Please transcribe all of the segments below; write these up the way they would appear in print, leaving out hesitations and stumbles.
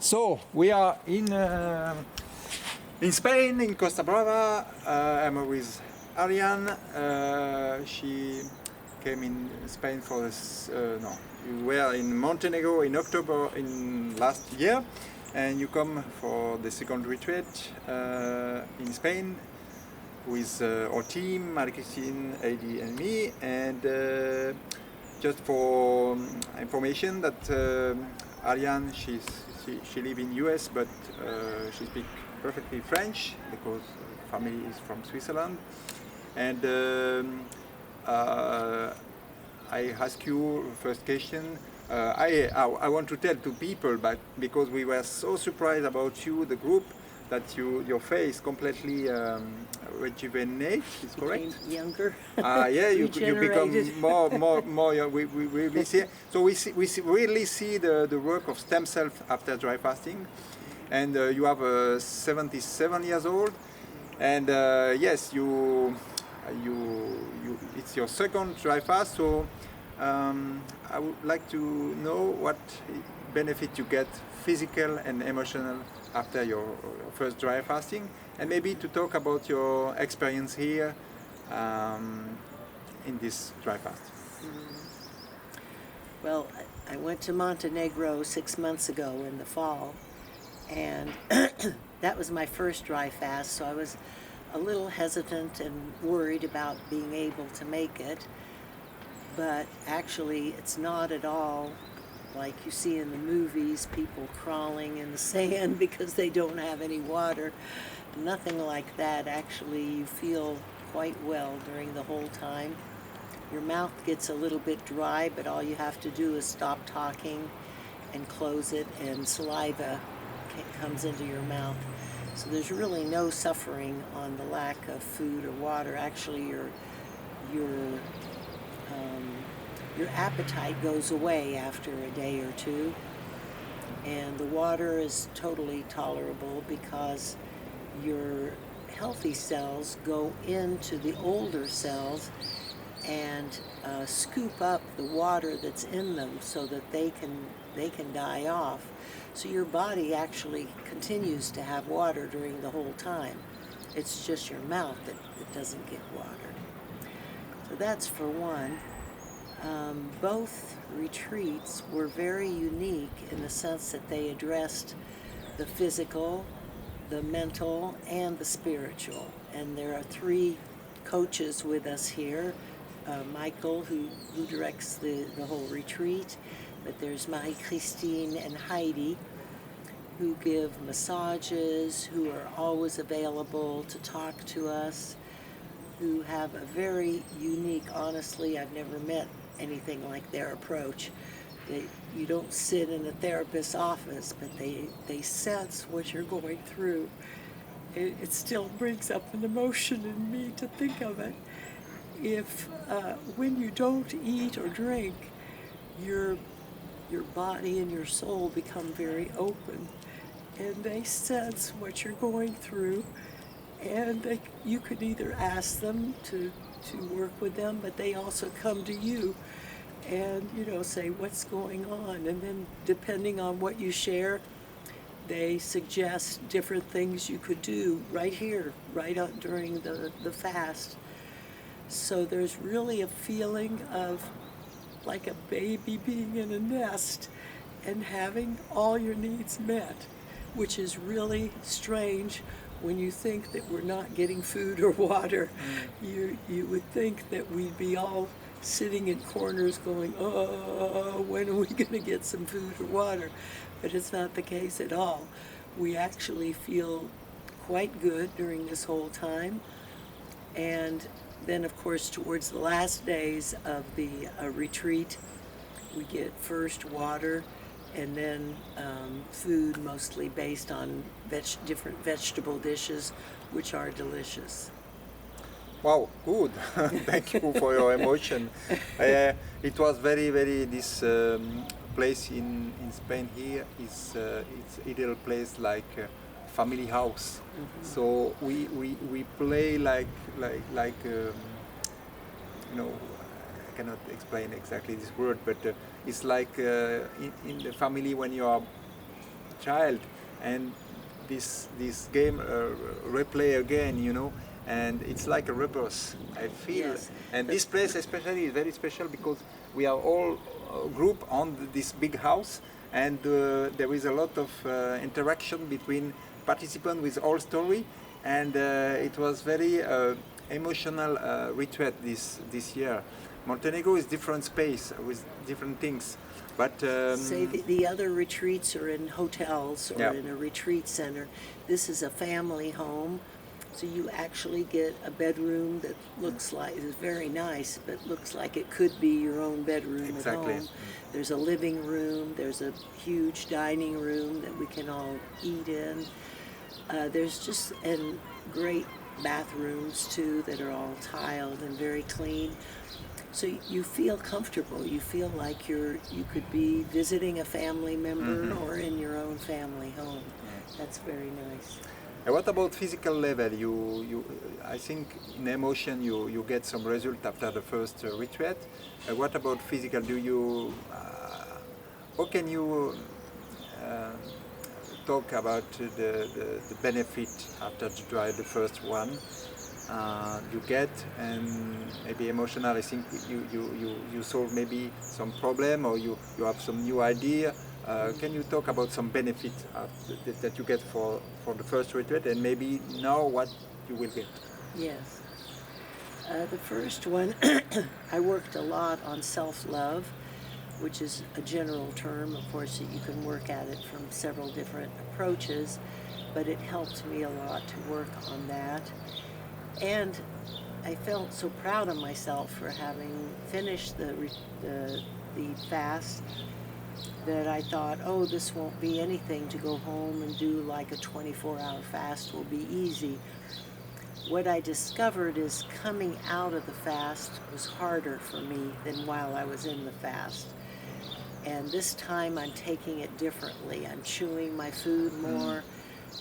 So we are in Spain, in Costa Brava. I'm with Ariane. She came in Spain for this. No, you were in Montenegro in October in last year, and you come for the second retreat in Spain with our team, Marie-Christine, Heidi, and me. And just for information, that Ariane, she lives in US, but she speaks perfectly French because family is from Switzerland. And I ask you first question. I want to tell to people, but because we were so surprised about you, the group, that your face completely rejuvenate. Is correct? Younger. Yeah, you become more. We see. So we really see the work of stem cells after dry fasting, and you have 77 years old, and yes, you it's your second dry fast. So I would like to know what benefit you get, physical and emotional, after your first dry fasting, and maybe to talk about your experience here in this dry fast. Well, I went to Montenegro 6 months ago in the fall, and that was my first dry fast, so I was a little hesitant and worried about being able to make it. But actually, it's not at all like you see in the movies, people crawling in the sand because they don't have any water. Nothing like that. Actually, you feel quite well during the whole time. Your mouth gets a little bit dry, but all you have to do is stop talking and close it, and saliva comes into your mouth. So there's really no suffering on the lack of food or water. Actually, your appetite goes away after a day or two, and the water is totally tolerable because your healthy cells go into the older cells and scoop up the water that's in them so that they can die off. So your body actually continues to have water during the whole time. It's just your mouth that doesn't get water. So that's for one. Both retreats were very unique in the sense that they addressed the physical, the mental, and the spiritual. And there are 3 coaches with us here. Michael, who directs the whole retreat, but there's Marie-Christine and Heidi, who give massages, who are always available to talk to us, who have a very unique, honestly, I've never met anything like their approach. You don't sit in a therapist's office, but they sense what you're going through. It still brings up an emotion in me to think of it. If when you don't eat or drink, your body and your soul become very open, and they sense what you're going through, and you could either ask them to work with them, but they also come to you and say what's going on, and then depending on what you share, they suggest different things you could do right here, right out during the fast. So there's really a feeling of like a baby being in a nest and having all your needs met, which is really strange when you think that we're not getting food or water. You would think that we'd be all sitting in corners going, oh, when are we going to get some food or water? But it's not the case at all. We actually feel quite good during this whole time. And then, of course, towards the last days of the retreat, we get first water and then food, mostly based on different vegetable dishes, which are delicious. Wow, good. Thank you for your emotion. It was very, this place in Spain here is it's a little place like family house. So we play like I cannot explain exactly this word, but it's like in the family when you are child, and this game replay again, and it's like a rebirth, I feel. Yes. And this place especially is very special because we are all group on this big house, and there is a lot of interaction between participants with all story, and it was very emotional retreat this year. Montenegro is different space with different things, but Say the other retreats are in hotels or Yeah. in a retreat center. This is a family home, so you actually get a bedroom that looks like, is very nice, but looks like it could be your own bedroom Exactly. at home. There's a living room, there's a huge dining room that we can all eat in. There's just, and great bathrooms too that are all tiled and very clean. So you feel comfortable. You feel like you could be visiting a family member or in your own family home. That's very nice. And what about physical level? I think in emotion you get some result after the first retreat. What about physical? How can you talk about the benefit after the first one you get, and maybe emotional? I think you solve maybe some problem, or you have some new idea. Can you talk about some benefit that you get for the first retreat, and maybe now what you will get? Yes. The first one, I worked a lot on self-love, which is a general term, of course, that you can work at it from several different approaches, but it helped me a lot to work on that. And I felt so proud of myself for having finished the fast that I thought, oh, this won't be anything to go home and do like a 24-hour fast will be easy. What I discovered is coming out of the fast was harder for me than while I was in the fast. And this time I'm taking it differently. I'm chewing my food more.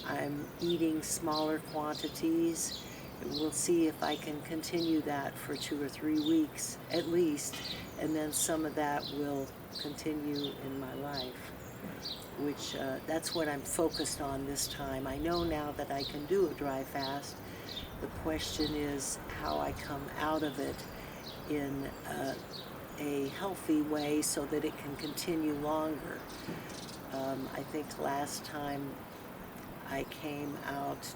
I'm eating smaller quantities. We'll see if I can continue that for 2 or 3 weeks at least, and then some of that will continue in my life, which that's what I'm focused on this time. I know now that I can do a dry fast. The question is how I come out of it in a healthy way so that it can continue longer. I think last time I came out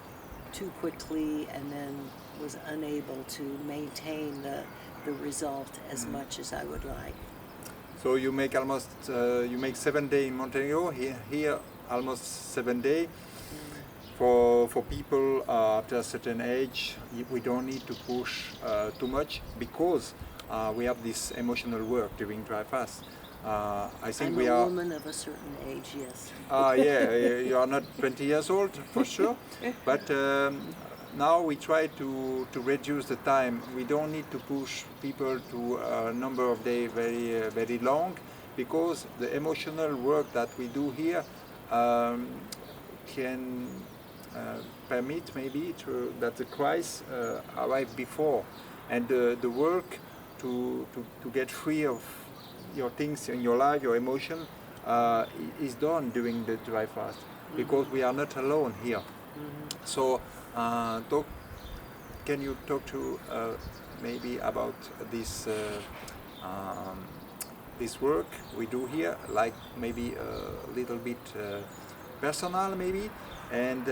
too quickly and then was unable to maintain the result as much as I would like. So you make almost 7 days in Montenegro. Here almost 7 days. For people after a certain age, we don't need to push too much because we have this emotional work during dry fast. I think I'm a woman of a certain age, yes. Yeah, you are not 20 years old for sure, but now we try to reduce the time. We don't need to push people to a number of days very long, because the emotional work that we do here can permit maybe that the crisis arrive before, and the work to get free of your things in your life, your emotion, is done during the dry fast, because we are not alone here. So can you talk to maybe about this this work we do here, like maybe a little bit personal maybe, and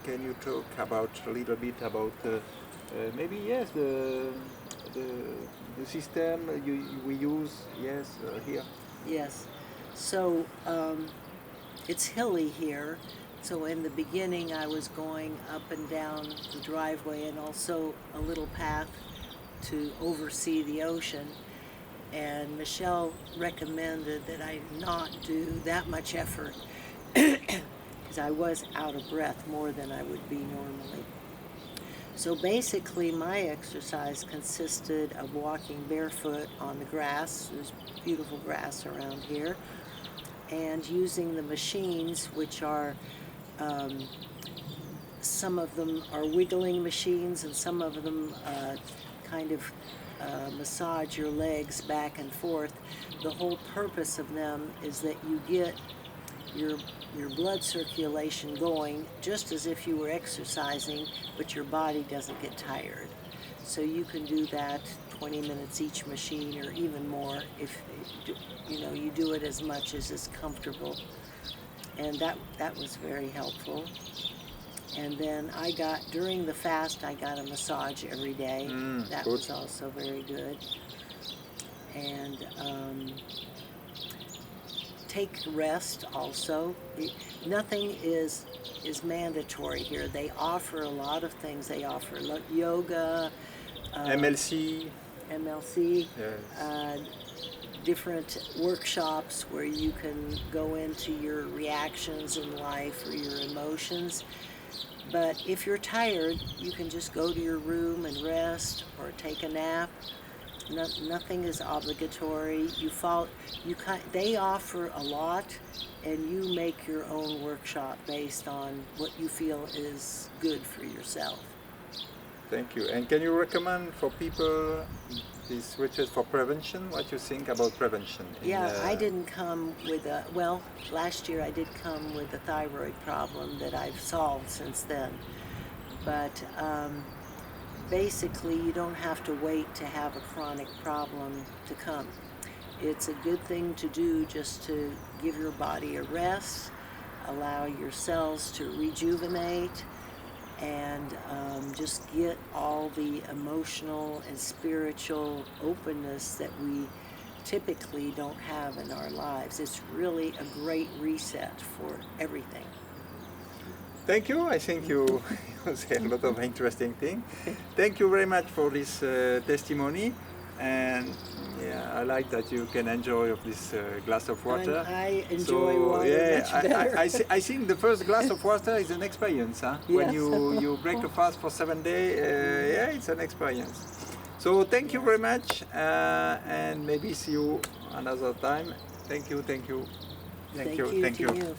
can you talk about a little bit about maybe yes the system we use here? Yes. So it's hilly here. So in the beginning I was going up and down the driveway and also a little path to oversee the ocean. And Michel recommended that I not do that much effort because I was out of breath more than I would be normally. So basically my exercise consisted of walking barefoot on the grass. There's beautiful grass around here. And using the machines, which are, some of them are wiggling machines and some of them kind of massage your legs back and forth. The whole purpose of them is that you get your your blood circulation going just as if you were exercising, but your body doesn't get tired. So you can do that 20 minutes each machine or even more if you do it as much as is comfortable. And that was very helpful. And then during the fast, I got a massage every day. That good. was also very good. And take rest also. Nothing is mandatory here. They offer a lot of things. They offer yoga, MLC. MLC, Yes. different workshops where you can go into your reactions in life or your emotions. But if you're tired, you can just go to your room and rest or take a nap. Nothing is obligatory. They offer a lot, and you make your own workshop based on what you feel is good for yourself. Thank you. And can you recommend for people these retreats for prevention? What you think about prevention? I didn't come with last year I did come with a thyroid problem that I've solved since then. But basically, you don't have to wait to have a chronic problem to come. It's a good thing to do just to give your body a rest, allow your cells to rejuvenate, and just get all the emotional and spiritual openness that we typically don't have in our lives. It's really a great reset for everything. Thank you. I think you say a lot of interesting things. Thank you very much for this testimony. And I like that you can enjoy of this glass of water. I enjoy water much better. I think the first glass of water is an experience. Huh? Yes. When you break the fast for 7 days, it's an experience. So thank you very much, and maybe see you another time. Thank you. Thank you to you.